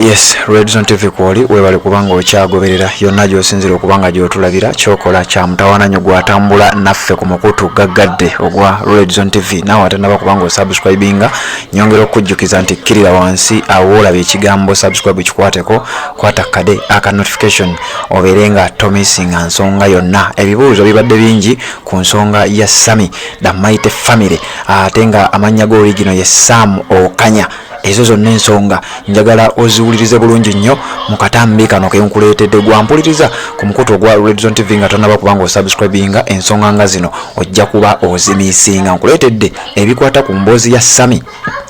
Yes, Red Zone TV kwoli webale kubanga okyagoberera yonna gy'osinzira okubanga gy'otulabira kyokola kya mutawananyo gwatambula naffe ku mukutu gaggadde ogwa Red Zone TV. Nawe ate naba kubanga osubscribinga nyongera okujjukiza nti kkirira wansi awo olaba ekigambo subscribe kikwateko kwata kade aka notification oberenga tomisinga nsonga yonna. Ebibuuzo bibadde bingi ku nsonga ya Sammy the Mighty Family ate nga amannya go original ye Sam Okanya. Ezo zonna ensonga njagala oziwulirize bulungi nnyo mu katambi kano ke nkuleetedde gwampuliriza ku mukutu ogwa Red Zone TV nga tonaba kubanga osubscribinga ensonga nga zino ojja kuba ozimiisinga. Nkuleetedde ebikwata ku mboozi ya Sammy.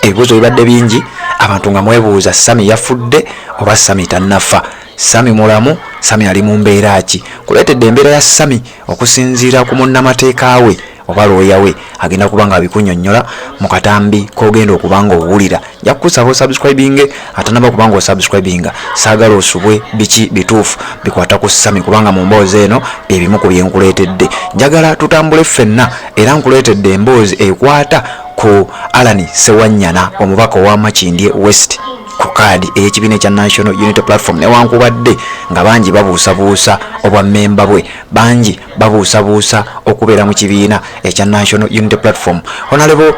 Ebibuuzo bibadde bingi abantu nga mwebuuza Sammy yafudde oba Sammy tannafa, Sammy mulamu, Sammy ali mu mbeera ki? Nkuleetedde embeera ya Sammy okusinziira ku munnamateeka we oba looya we agenda kubanga abikunnyonnyola mu katambi k'ogenda okubanga owulira. Nja kukusaba osubscribinge ate naba kubanga osubscribinga saagala osubwe biki bituufu bikwata ku Sammy kubanga mu mboozi eno ebimu ku bye nkuleetedde. Njagala tutambule ffenna era nkuleetedde emboozi ekwata ku Allan Ssewanyana omubaka owa Makindye West ku kaadi ey'ekibiina ekya National Unity Platform. Newankubadde nga bangi babuusabuusa obwa memba bwe, bangi babuusabuusa okubeera mu kibiina ekya National Unity Platform, Honorable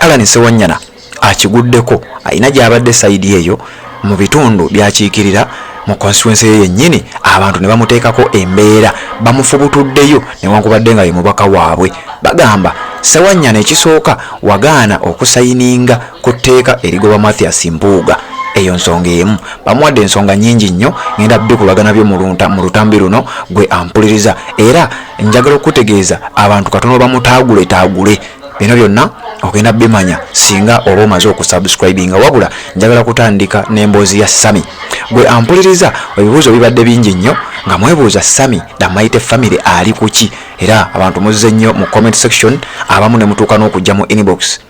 Allan Ssewanyana akiguddeko alina gy'abadde sayidi eyo mu bitundu byakiikirira mu constituency ye yennyini abantu ne bamuteekako embeera bamufubutuddeyo newankubadde nga ye mubaka waabwe. Bagamba Ssewanyana ekisooka wagaana okusayininga ku tteeka erigoba Mathias Mpuuga. Eyo nsonga emu. Bamuwadde ensonga nnyingi nnyo ngenda bikulagana byo mu lutambi luno gwe ampuliriza era njagala okutegeeza abantu katono bamutaagule bino byonna ogenda bimanya singa oba omaze okusubscribinga. Wabula njagala kutandika n'emboozi ya Sammy gwe ampuliriza. Ebibuuzo bibadde bingi nnyo nga mwebuuza Sammy the Mighty Family ali kuki, era abantu muzze nnyo mu comment section, abamu ne mutuuka n'okujja mu inbox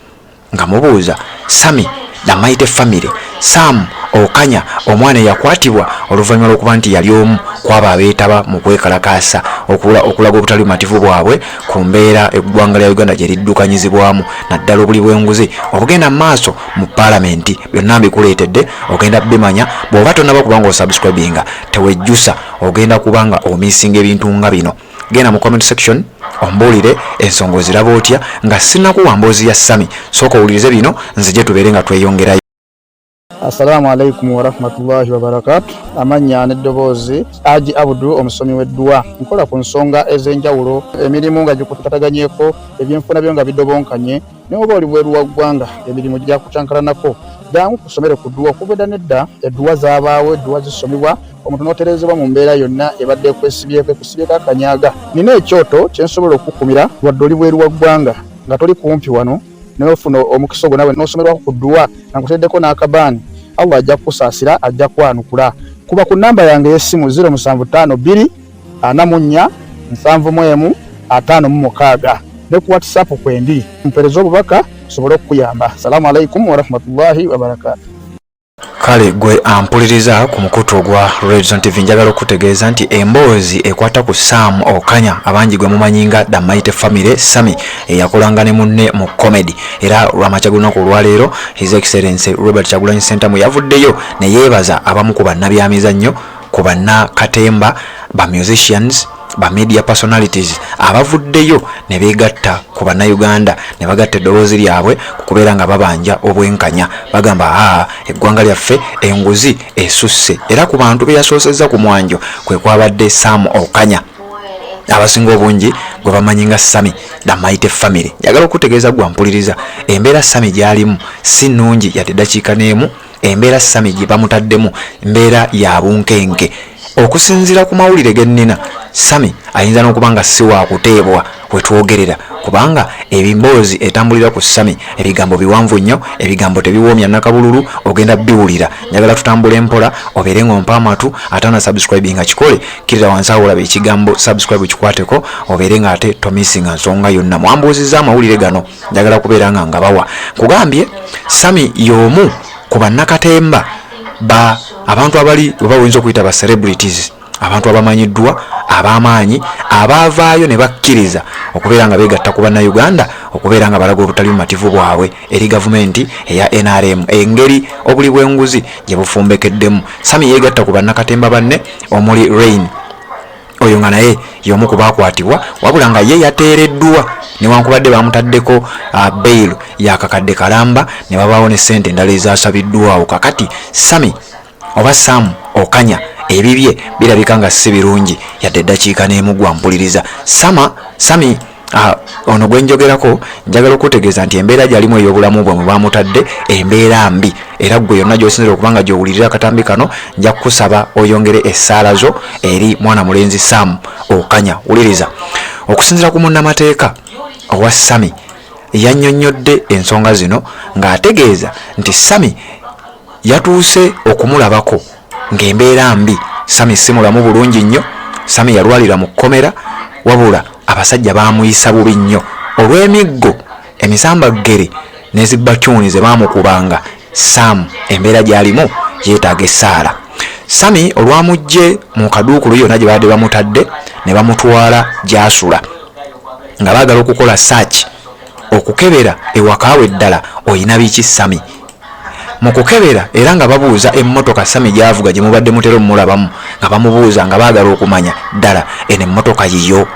nga mubuuza Sammy the Mighty Family, Sam Okanya omwana eyakwatibwa oluvannyuma lw'okuba nti yali omu kwaba abeetaba mu kwekalakaasa okulaga obutali bumativu bwabwe ku mbeera eggwanga lya Uganda gye liddukanyizibwamu naddala obuli bw'enguzi obugenda mu maaso mu paalamenti. Byonna mbikuleetedde ogenda bimanya. Bw'oba tonnaba kubanga osubscribinga tewejjusa ogenda kubanga omiisinga ebintu nga bino. Genda mu comment section ombuulire ensonga oziraba otya nga sinnakuwa mboozi ya Sammy. Sooka owulirize bino nzije tubeere nga tweyongerayo. Assalamu alaikum wa rahmatullahi wa barakatuh. Amanya n'eddoboozi Haji Abdul omusomi w'edduwa. Nkola ku nsonga ez'enjawulo, emirimu nga gikutataganyeko, ebyenfuna byo nga bidobonkanye, ne oba oli bweru wa ggwanga emirimu gya kucankalanako. Jangu kusomere ku dduwa okuvudda nedda edduwa zaabaawo, edduwa zisomebwa omuntu n'oterezebwa mu mbeera yonna ebadde ekwesibyeko ekusibyeko akanyaaga. Nina ekyoto kye nsobola okukumira wadde oli bweru wa ggwanga nga toli kumpi wano n'ofuna omukisa ogwo nawe n'osomerwako ku dduwa nga nkuteddeko n'akabaani. Allah ajja kusaasira, ajja kwanukula. Kuba ku namba yange y'essimu 0752 44 71 56 ne ku WhatsApp kwendi mpereza obubaka sobole okuyamba. Assalamu alaikum wa rahmatullahi wa barakatuh. Kale gwe ampuliriza ku mukutu ogwa Red Zone TV njagala okutegeeza nti emboozi ekwata ku Sam Okanya abangi gwe mumanyinga the Mighty Family Sammy eyakolanga ne munne mu comedy era lw'amakya guno ku lwaleero His Excellency Robert Kyagulanyi Ssentamu yavuddeyo ne yeebaza abamu ku bannabyamizannyo, ku bannakatemba, ba musicians, ba media personalities abavuddeyo ne beegatta ku bannayuganda ne bagatta eddoboozi lyabwe ku kubeera nga babanja obwenkanya. Bagamba eggwanga lyaffe enguzi esusse, era ku bantu be yasoosezza ku mwanjo kwe kwabadde Sam Okanya abasinga obungi gwe bamanyi nga Sammy the Mighty Family. Njagala okutegeeza gwe ampuliriza embeera Sammy gy'alimu si nnungi yadde eddakiika n'emu. Embeera Sammy gye bamutaddemu mbeera ya bunkenke. Okusinziira ku mawulire ge nnina, Sammy ayinza n'okuba nga si wa kuteebwa we twogerera kubanga ebimboozi etambulira ku Sammy ebigambo biwanvu nnyo, ebigambo tebiwoomya nakabululu, ogenda biwulira. Njagala tutambule mpola obeere ng'ompa amatu ate na subscribinga kikole kirira wansi awo olaba ekigambo subscribe kikwateko obeere nga ate tomisinga nsonga yonna. Mwambuuzizza amawulire gano njagala kubeera nga ngabawa. Kugambye Sammy y'omu ku bannakatemba abantu abali oba oyinza okuyita ba celebrities, abantu abamanyiddwa ab'amaanyi abaavaayo ne bakkiriza okubeera nga beegatta ku bannayuganda okubeera nga balaga obutali bumativu bwabwe eri gavumenti eya NRM. Engeri obuli bw'enguzi gye bufumbekeddemu, Sami yeegatta ku bannakatemba banne omuli Rain. Oyo nga naye y'omu ku baakwatibwa, wabula nga ye yateereddwa newankubadde bamutaddeko bail yakakadde kalamba ne babaawo ne ssente endala ezaasabiddwawo. Kakati Sami oba Sam Okanya ebibye birabika nga si birungi yadde eddakiika n'emu gwampuliriza. Sami ono gwe njogerako njagala okutegeeza nti embeera gy'alimu ey'obulamu bwe bamutadde embeera mbi, era gwe yonna gy'osinzira okubanga gy'owulirira akatambi kano nja kukusaba oyongere essaala zo eri mwana mulenzi Sam Okanya. Wuliriza, okusinzira ku munnamateeka owa Sami yannyonnyodde ensonga zino ng'ategeeza nti Sami yatuuse okumulabako ng'embeera mbi. Sami si mulamu bulungi nnyo, Sami yalwalira mu kkomera, wabula abasajja baamuyisa bubi nnyo olw'emiggo emisambaggere n'ezibbatyuni ze baamukubanga. Sam embeera gy'alimu yeetaaga essaala. Sami olwamugje mu kaduukulu yonna gye baadde bamutadde ne bamutwala gy'asula nga baagala okukola search okukebera ewakaawe ddala oyina biki Sami. Mu kukebera era nga babuuza emmotoka Sami gy'avuga gye mubadde mutera omulabamu nga bamubuuza nga baagala okumanya ddala eno emmotoka yiyo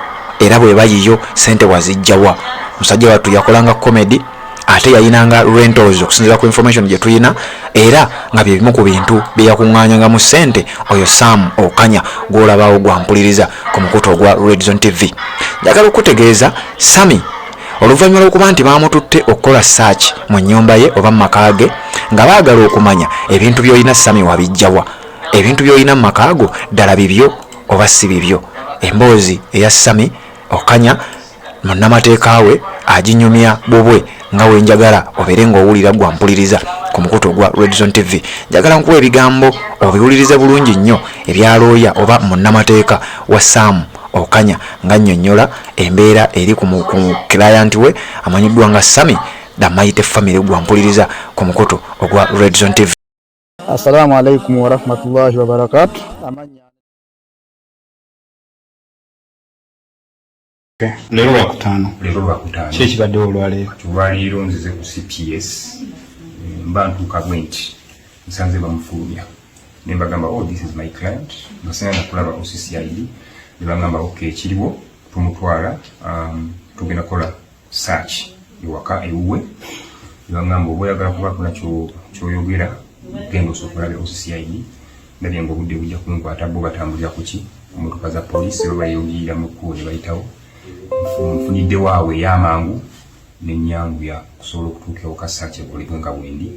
era bw'eba yiyo ssente wazijjawa. Musajja wattu yakolanga comedy ate yayinanga rentals okusinziira ku information gye tuyina, era nga bye bimu ku bintu bye yakuŋŋaanyanga mu ssente oyo Sam Okanya gw'olabaawo gwampuliriza ku mukutu ogwa Red Zone TV. Njagala okutegeeza Sami oluvannyuma lw'okuba nti baamututte okukola search mu nnyumba ye oba mu maka ge nga baagala okumanya ebintu by'olina Sami wabijjawa, ebintu by'olina mu maka go ddala bibyo oba si bibyo. Emboozi eya Sami Okanya munnamateeka we aginyumya bubwe nga we njagala obeere ng'owulira gwampuliriza ku mukutu ogwa Red Zone TV. Njagala nkuwa ebigambo obiwulirize bulungi nnyo ebya looya oba munnamateeka wa Sam Okanya nga nnyonnyola embeera eri ku client we amanyiddwa nga Sami Damaite Family gwampuliriza ku mukutu ogwa Red Zone TV. Assalamu alaikum wa rahmatullahi wa barakatuh. Lero lwakutaano ki ekibadde olwaleero nzize ku CPS mba ntuuka bwenti nsanze bamufulumya ne mbagamba this is my client ngasanga nakulaba ku CCID ne bangamba ekiriwo tumutwala tugenda kola search ewaka ewuwe ne bangamba oba oyagala kuba kuna kyoyogera genda osokolabe ku CCID nabye nga obudde bujja kunkwata bo batambulira ku ki emmotoka za poliisi oba bayongirira mu kkubo ne bayitawo nfunidde waawe y'amangu n'ennyangu ya kusobola okutuuka ewaka search ekolebwe nga bwendi,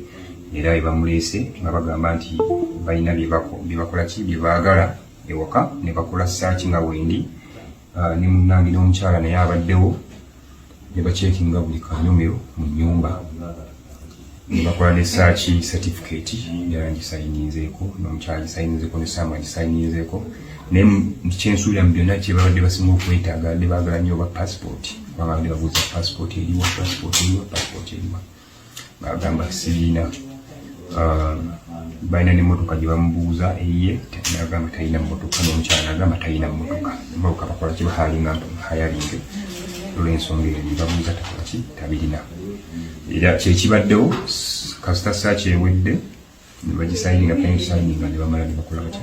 era ebamuleese nga bagamba nti balina bye bakola ki bye baagala ewaka ne bakola search nga bwendi. Ne munnange n'omukyala naye abaddewo ne bacekinga buli kanyomero mu nnyumba ne bakola ne search certificate yala ngisayinizeeko n'omukyala gisayinizeeko ne Sam agisayinizeeko ne kyensuubira mu byonna kye babadde basinga okwetaaga badde baagala nnyo oba passport kubanga badde babuuza passport eriwa bagamba siriina. Balina n'emmotoka gye bamubuuza eyiye nagamba talina mmotoka, n'omukyala nagamba talina mmotoka. Emmotoka bakola ki bahalinga hayalinge olw'ensonga eyo babuuza takola ki tabirina. Era kyekibaddewo kasita search ewedde ne bagisayininga pensayininga ne bamala ne bakola batya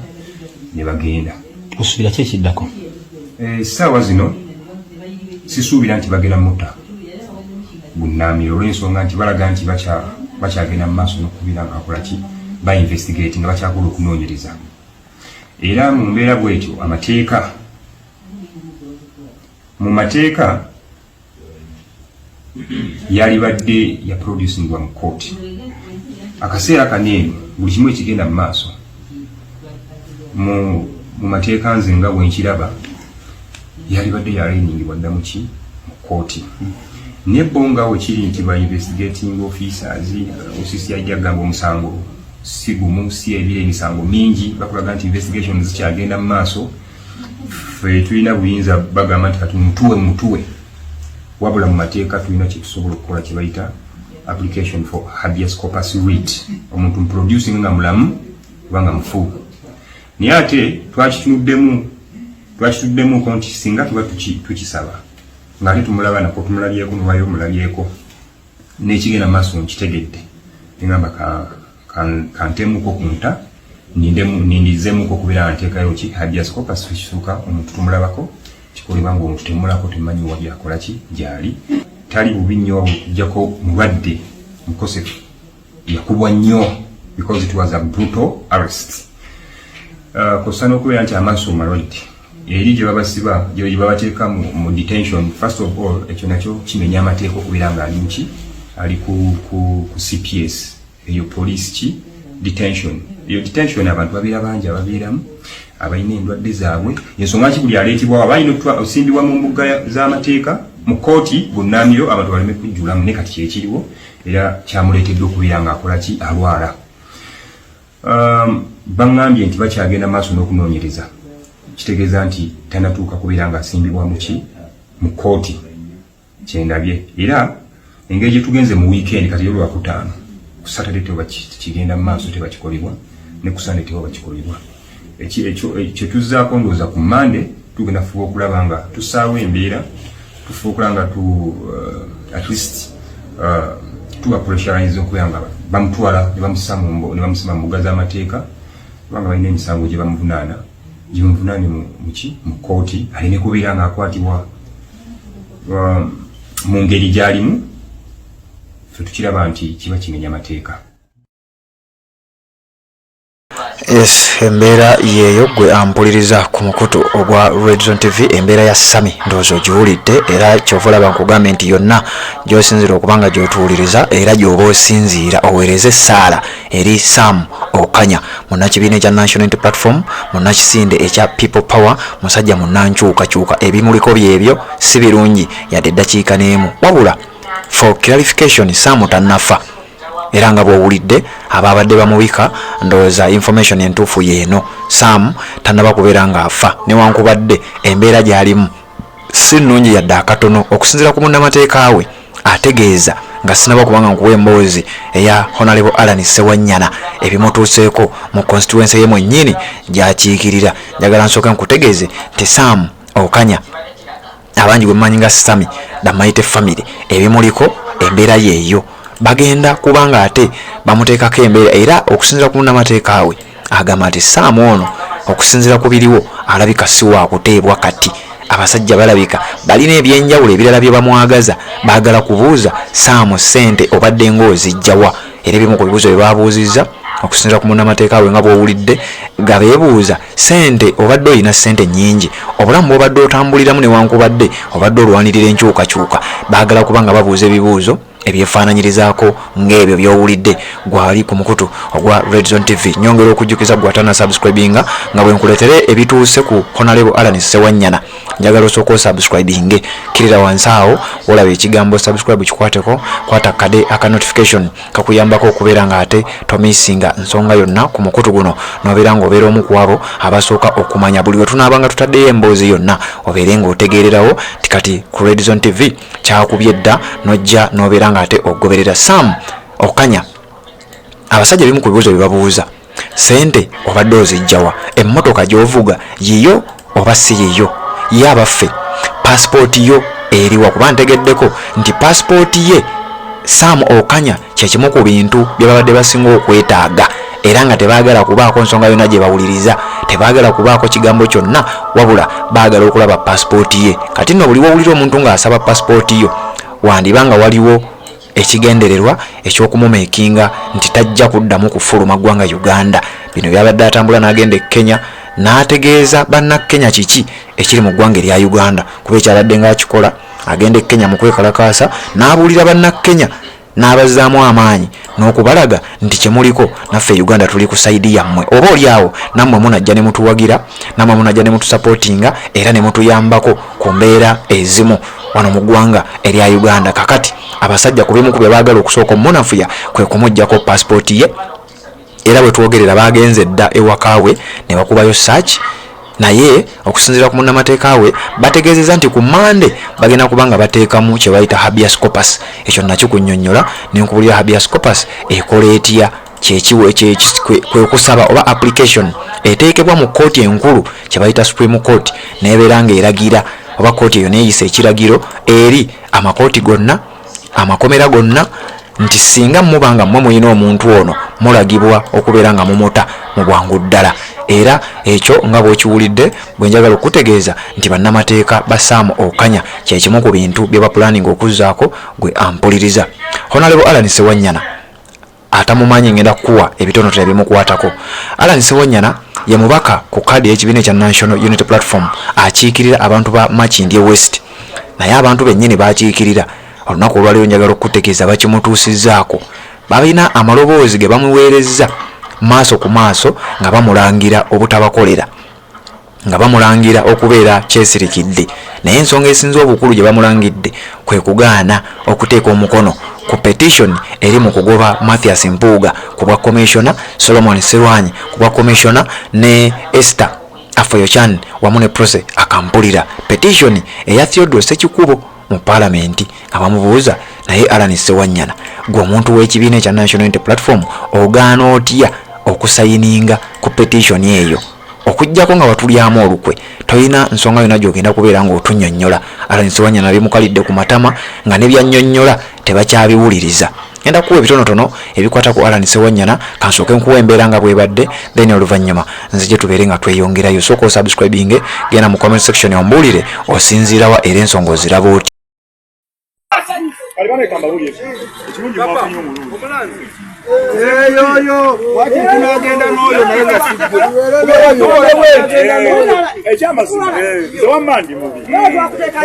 ne bagenda. Osuubira ki ekiddako? Essaawa zino sisuubira nti bagenda mutta bunnaamiro olw'ensonga nti balaga nti bakyagenda mu maaso n'okubira nga akola ki bainvestigate nga bakyakola okunoonyereza. Era mu mbeera bwetyo mu mateeka yalibadde ya producingwa mu kooti akaseera kaneeno buli kimu ekigenda mu maaso mu mateeka nze nga bwenkiraba yalibadde yalayiningibwa dda mu kooti. Nebonga wekiri nti ba investigating officers osisi yajja gamba omusango si gumu si ebire emisango mingi bakulaga nti investigation zikyagenda mu maaso. Ffe tulina buyinza bagamba nti kati mutuwe wabula mu mateeka tulina kyetusobola okukola kye bayita application for habeas corpus writ, omuntu producing nga mulamu kubanga mufu. Naye ate twakitunuddemu twakituddemu konti singa tuba tukisaba ng'ate tumulaba nako tumulabyeko nuwayo omulabyeko n'ekigenda maaso nkitegedde ngamba kantemuko kunta nindizemuko kubeera nteekayo ki habeas corpus kisuuka omuntu tumulabako kikolebwa ng'omuntu temulako temanyi wa byakola ki gyali tali bubi nnyo okujjako mulwadde mukosefu yakubwa nnyo because it was a brutal arrest. Kosa n'okubeera nti amaaso malwadde eri gye babasiba gye babateeka mu detention. First of all ekyo nakyo kimenya amateeka okubeera ali ku CPS eyo police ki detention. Eyo detention abantu babeera bangi ababeeramu abalina endwadde zaabwe ensonga ki buli aleetibwawo abalina okusimbibwa mu mbuga z'amateeka mu kooti bunnamiro abantu baleme kujjulamu ne kati kyekiriwo era kyamuleetedde okubeera ng'akola ki alwala. Bangambye nti bakyagenda maaso n'okunoonyereza kitegeeza nti tanatuuka kubeera ng'asimbibwa mu kooti kyendabye era engeri gye tugenze mu weekend kati Lwakutaano ku Saturday teba kigenda mu maaso tebakikolebwa ne ku Sunday teba bakikolebwa. Ekyo tuzzaako ndowooza ku Monday tugenda fuba okulaba nga tusaawa embeera tufuba okulaba nga at least tuba pressurize okubeera nga bamutwala ne bamusama mu mbuga z'amateeka kubanga balina emisango gye bamuvunaana mu kooti alina kubeera ng'akwatibwa mu ngeri gy'alimu ffe tukiraba nti kiba kimenya amateeka. Yes, embeera yeeyo gwe ampuliriza ku mukutu ogwa Red Zone TV, embeera ya Sami ndowooza ogiwulidde era kyova olaba nkugambye nti yonna gy'osinzira okubanga gy'otuwuliriza era gy'oba osinziira oweereze essaala eri Sam Okanya munnakibiina ekya National Unity Platform, munnakisinde ekya People Power, musajja munnankyukakyuka ebimuliko byebyo si birungi yadde eddakiika n'emu wabula for clarification Sam tannafa era nga bw'owulidde ababadde bamubika ndowooza information entuufu yeeno Sam tannaba kubeera ng'afa newankubadde embeera gy'alimu si nnungi yadde akatono okusinziira ku munnamateeka we ategeeza nga sinaba kubanga nkuwa emboozi eya Honorable Alan Sewanyana ebimutuuseeko mu constituency ye mwennyini gy'akiikirira. Njagala nsooke nkutegeeze nti Sam Okanya abangi gwe mmanyi nga Sami Damaite family ebimuliko embeera yeeyo bagenda kubanga ate bamuteekako embeera era okusinziira ku munnamateeka we agamba nti Sam ono okusinziira ku biriwo alabika si wa kuteebwa kati. Abasajja balabika balina ebyenjawulo ebirala bye bamwagaza baagala kubuuza Sam ssente obadde ng'ozijjawa era ebimu ku bibuuzo bye baabuuzizza okusinziira ku munnamateeka we nga bw'owulidde nga beebuuza ssente obadde olina ssente nnyingi obulamu bw'obadde otambuliramu newankubadde obadde olwanirira enkyukakyuka baagala kubanga babuuza ebibuuzo ebyefaananyirizaako ng'ebyo by'owulidde gwali ku mukutu ogwa Red Zone TV. Nyongera okujjukiza gwatana subscribinga nga bwe nkuleetere ebituuse ku Honorable Alan Sewanyana njagala osooka osubscribinge kirira wansi awo olaba ekigambo subscribe kikwateko kwata kade aka notification kakuyambako okubeera nga ate tomisinga nsonga yonna ku mukutu guno nobeera ng'obeera omu ku abo abasooka okumanya buli we tunaabanga tutaddeyo emboozi yonna obeere ng'otegeererawo tikati ku Red Zone TV kyakubye dda nojja nobeera ng'ate ogoberera Sam Okanya. Abasajja bimu ku bibuuzo bye babuuza ssente obadde ozijjawa, emmotoka gy'ovuga yiyo oba si yiyo, ye abaffe passport yo eriwa kuba ntegeddeko nti passport ye Sam Okanya kyekimu ku bintu bye babadde basinga okwetaaga era nga tebaagala kubaako nsonga yonna gye bawuliriza, tebaagala kubaako kigambo kyonna wabula baagala okulaba passport ye. Kati nno buli wowulira omuntu ng'asaba passport yo wandibanga waliwo ekigendererwa eky'okumumeekinga nti tajja kuddamu kufuluma ggwanga Uganda. Bino byabadde atambula n'agenda e Kenya n'ategeeza bannakenya kiki ekiri mu ggwanga erya Uganda kuba ekyabadde ng'akikola agenda e Kenya mu kwekalakaasa n'abuulira bannakenya n'abazzaamu amaanyi n'okubalaga nti kyemuliko naffe Uganda tuli ku sayidi yammwe, oba oli awo nammwe munajja ne mutuwagira, nammwe munajja ne mutusapootinga era ne mutuyambako ku mbeera ezimu wano mu ggwanga erya Uganda. Kakati abasajja ku bimu ku bye baagala okusooka omunafuya kwe kumuggyako passport ye era bwe twogerera bagenze dda ewaka we ne bakubayo search naye okusinziira ku munnamateeka we bategeezeza nti ku Monday bagenda kubanga bateekamu kye bayita habeas corpus. Ekyo nakikunnyonnyola ne nkubulira habeas corpus ekola etya kwe kusaba oba application eteekebwa mu kkooti enkulu kye bayita Supreme Court n'ebeera ng'eragira oba kkooti eyo neeyisa ekiragiro eri amakooti gonna amakomera gonna nti singa muba nga mmwe mulina omuntu ono mulagibwa okubeera nga mumuta mu bwangu ddala. Era ekyo nga bw'okiwulidde bwe njagala okutegeeza nti bannamateeka ba Sam Okanya kye kimu ku bintu bye bapulaninga okuzzaako gwe ampuliriza. Honorable Allan Ssewanyana atamumanyi ngenda kuwa ebitonotono ebimukwatako. Allan Ssewanyana ye mubaka ku kadi y'ekibiina ekya National Unity Platform akiikirira abantu ba Makindye West, naye abantu bennyini bakiikirira. Olunaku olwaliwo njagala okutegeeza bakimutuusizzaako. Balina amaloboozi ge bamuweerezza maaso ku maaso nga bamulangira obutabakolera, nga bamulangira okubeera kyesirikidde, naye ensonga esinza obukulu gye bamulangidde kwe kugaana okuteeka omukono ku petition eri mu kugoba Mathias Mpuuga ku bwa Commissioner, Solomon Serwanyi ku bwa Commissioner ne Esther Afoyochan wamu ne Prose Akampulira. Petition eya Theodore Sekikubo mu Parliament nga bamubuuza, naye Allan Ssewanyana gwe omuntu w'ekibiina ekya National Unity Platform ogaana otya okusayininga ku petition eyo okujjako nga watulyamu olukwe? Toyina nsonga yonna gy'ogenda kubeera ng'otunnyonnyola. Allan Ssewanyana bimukalidde ku matama nga ne byannyonnyola tebakyabiwuliriza. Ngenda kuwa ebitonotono ebikwata ku Allan Ssewanyana, kansooke nkuwa embeera nga bwebadde, then oluvannyuma nzije tubeere nga tweyongerayo. Sooka osubscribinge, genda mu comment section ombuulire osinziirawa era ensonga oziraba otya. Yo, watu tunagenda noyo naye gasibwe. Ekyamazima zewamandi mubi.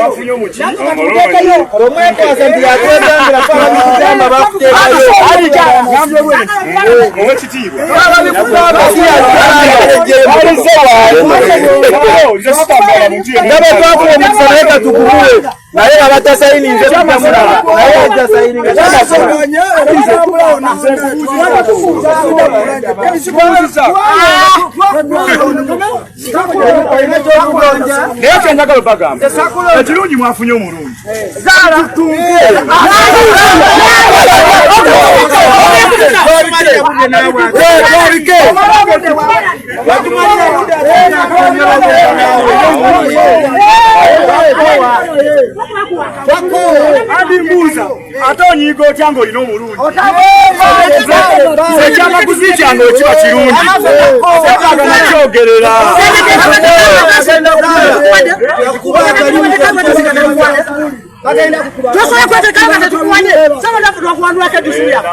Wafunye omuki. Omweko asanti yagenda ngira kwa mukamba bakutekayo. Ali ngambye bwe. Mwe kitiibwa. Ali sewa. Ndaba twako omukusanaeka tukubuwe. Naye abatasayininze tukamulaba. Naye ajasayininga. Leo njagala bagamba ekirungi mwafunye omulungi andi mbuuza ate onyiiga otya ng'olina omulungi ekyamaguzi kyange okiba kirungi sekaaga nakyogerera tusobola kwetekanga tetukuwanye sobola kuwandula kedusuya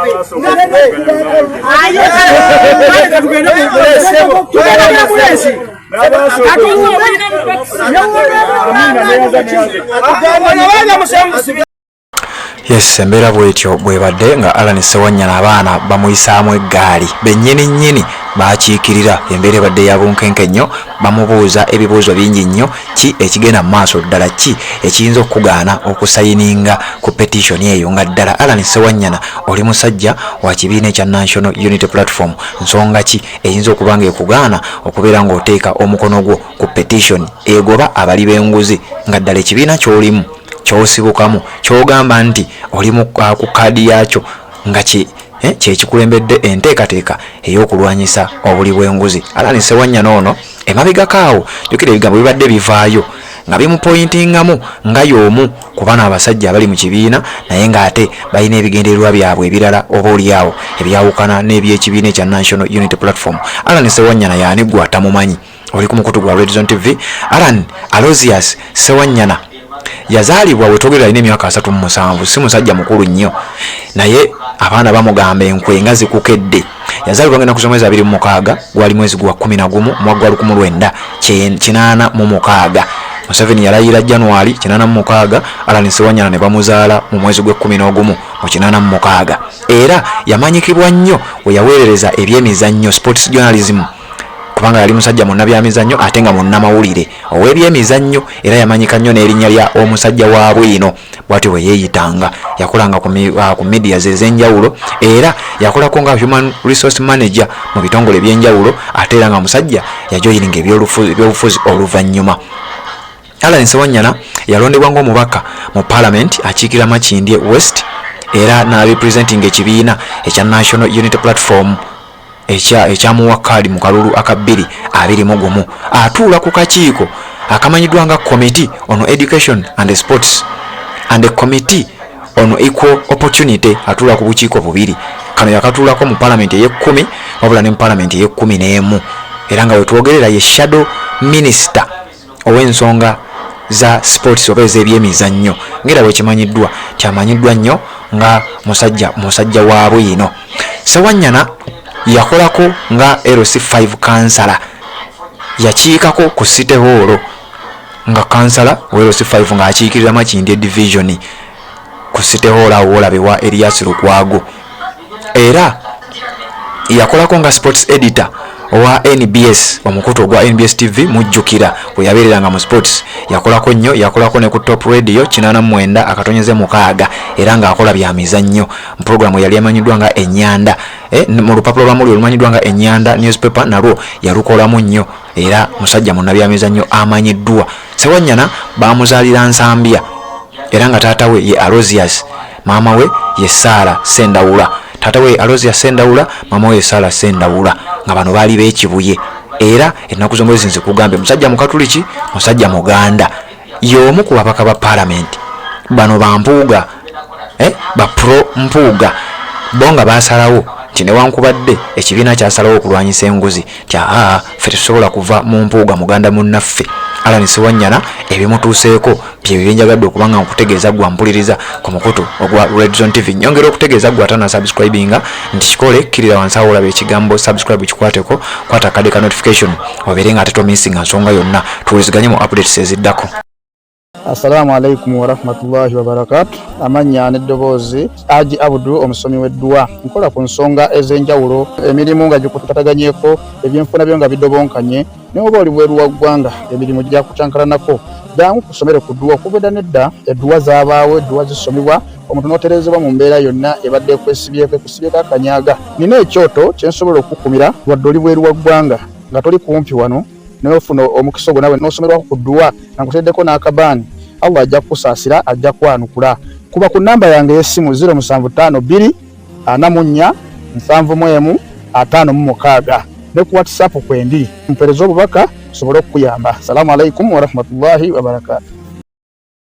Yes, embeera bwetyo bwebadde nga Allan Ssewanyana abaana bamuyisaamu eggaali bennyini nnyini baakiikirira. Embeera ebadde ya bunkenke nnyo, bamubuuza ebibuuzo bingi nnyo. Ki ekigenda mu maaso ddala, ki ekiyinza okugaana okusayininga ku petition eyo nga ddala Allan Ssewanyana oli musajja wa kibiina ekya National Unity Platform? Nsonga ki eyinza okuba nga ekugaana okubeera ng'oteeka omukono gwo ku petition egoba abali b'enguzi nga ddala ekibiina ky'olimu kyosibukamu kyogamba nti oli ku kadi yakyo nga kyekikulembedde enteekateeka ey'okulwanyisa obuli bw'enguzi? Allan Ssewanyana ono emabegakaawo jjukira ebigambo bibadde bivaayo nga bimupointingamu nga y'omu ku bano abasajja abali mu kibiina naye ng'ate balina ebigendererwa byabwe ebirala oba oliawo ebyawukana n'eby'ekibiina ekya National Unity Platform. Allan Ssewanyana y'ani gwe atamumanyi? Oli ku mukutu gwa Red Zone TV. Allan Aloysius Ssewanyana yazaalibwa wetogera alina emyaka 37, si musajja mukulu nnyo, naye abaana bamugamba enkwe nga zikukedde. Yazaalibwa ngenda kusoma 26 gwali mwezi gwa 11 mwaka gwa 1986. Museveni yalayira January 86, Allan Ssewanyana ne bamuzaala mu mwezi gwa 11 mu 86. Era yamanyikibwa nnyo we yaweerereza ebyemizannyo, sports journalism, kubanga yali musajja munnabyamizannyo ate nga munnamawulire ow'ebyemizannyo, era yamanyika nnyo n'erinnya lya omusajja wa bwino bw'atyo bwe yeeyitanga. Yakolanga ku media ez'enjawulo era yakolako nga human resource manager mu bitongole by'enjawulo, ate era nga musajja yajoyininga ebyobufuzi oluvannyuma. Allan Ssewanyana yalondebwa ng'omubaka mu Parliament akiikira Makindye West era n'arepresenting ekibiina ekya National Unity Platform ekyamuwa kaadi mu kalulu akabiri 21 atuula ku kakiiko akamanyiddwa nga committee on education and sports and a committee on equal opportunity atuula ku bukiiko bubiri. Kano yakatuulako mu palamenti ey'ekumi wabula ne mu palamenti ey'ekumi era nga wetwogerera ye shadow minister ow'ensonga za sports oba ez'ebyemizannyo ngera bwekimanyiddwa kyamanyiddwa nnyo nga musajja wa bwino. Ssewanyana yakolako nga LC5 kansala yakiikako ku City Hall nga kansala wa LC5 ng'akiikirira Makindye division ku City Hall awo olabewa Elias Lukwago era yakolako nga sports editor wa NBS omukutu ogwa NBS TV mujjukira bwe yabeereranga mu sports yakolako nnyo yakolako ne ku top radio 89 akatonyeze mukaaga era ng'akola bya mizannyo mu programu yali amanyiddwa nga Ennyanda mu lupapula lwamuli olumanyiddwa nga Ennyanda newspaper nalwo yalukolamu nnyo era musajja munna bya mizannyo amanyiddwa. Ssewanyana baamuzaalira Nsambya era nga taata we ye Alozias maama we ye Sara Sendawula. Taata we Alozias Sendawula maama we Sara Sendawula nga bano baali b'ekibuye era ennaku z'omwezi nze kugambe musajja mukatuliki musajja muganda y'omu ku babaka ba parliament bano bampuuga ba pro mpuuga bonga basalawo nti newankubadde ekibiina kyasalawo okulwanyisa enguzi tya ffe tetusobola kuva mu mpuuga muganda munnaffe. Alan Ssewanyana ebimutuuseeko bye byenjagadde okubanga okutegeeza gwa mpuliriza ku mukutu ogwa Red Zone TV. Nyongera okutegeeza gwa tana subscribinga nti kikole kirira wansi awo olaba ekigambo subscribe kikwateko kwata kade ka notification obeere nga ate tomissinga nsonga yonna tuwuliziganye mu updates eziddako. Assalamu alaikum wa rahmatullahi wa barakatuh. Amanya n'eddoboozi Haji Abudu omusomi w'eddwa. Nkola ku nsonga ez'enjawulo emirimu nga gikutataganyeko ebyenfuna byo nga bidobonkanye n'oba oli bweru wa ggwanga emirimu gya kucankalanako jangu kusomere ku ddwa okuvudda nedda eddwa zaabaawo eddwa zisomibwa omuntu n'oterezebwa mu mbeera yonna ebadde ekwesibyeko akanyaga. Nina ekyoto kye nsobola okukumira wadde oli bweru wa ggwanga nga toli kumpi wano n'ofuna omukisa ogwo nawe n'osomerwako ku ddwa nga nkuteddeko n'akabaani Allah ajja kusaasira ajja kwanukula. Kuba ku namba yange y'essimu 0752 44 71 56 ne ku WhatsApp kwendi mpereza obubaka sobole okuyamba. Assalamu alaikum wa rahmatullahi wa barakatuh.